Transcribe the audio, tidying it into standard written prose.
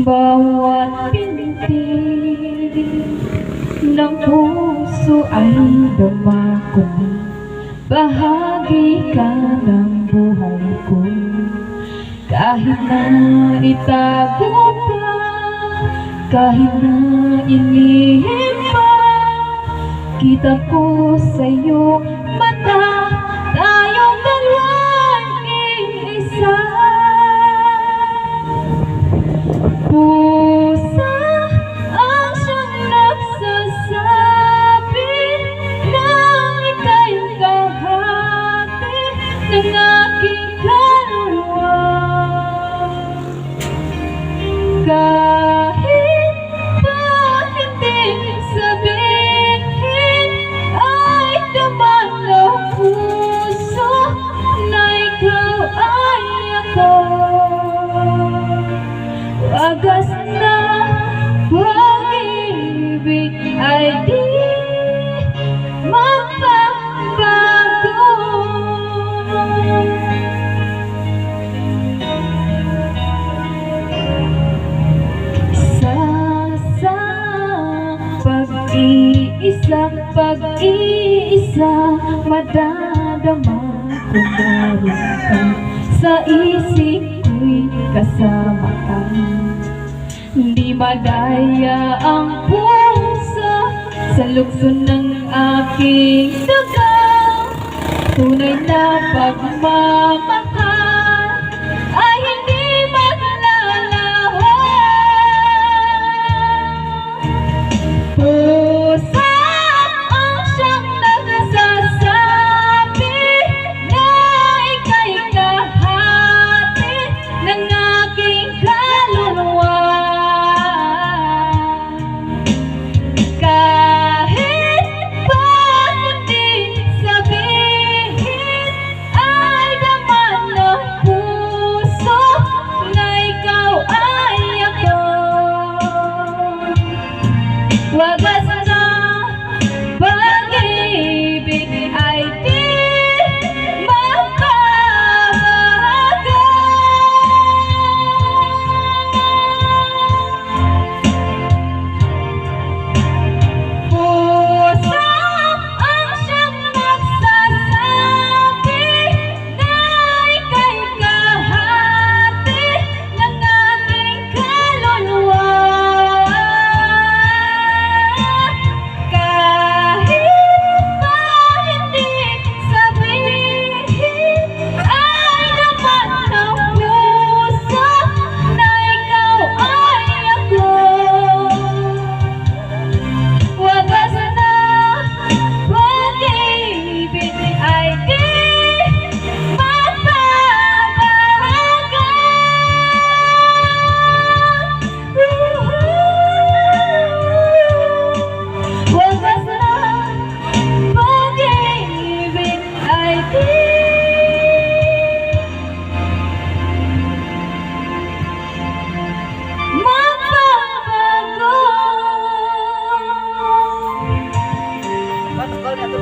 Bawat pintig ng puso ay dama ko na. Bahagi ka ng buhay ko. Kahit na itago pa, kahit na inihim pa, kita ko sa iyong mata, tayong dalawang iisa. Pusa ang siyang nagsasabi na ika'y kahati ng aking kaluluwa. Kahit pa hindi sabihin ay daman ng puso na ikaw ay ako. Wagas na pag-ibig ay di magbabago. Pag-iisa, madadama ko naroon ka. Sa isip ko'y kasama ka. Hindi madaya ang puso sa lukso ng aking dugo. Tunay na pagmamahal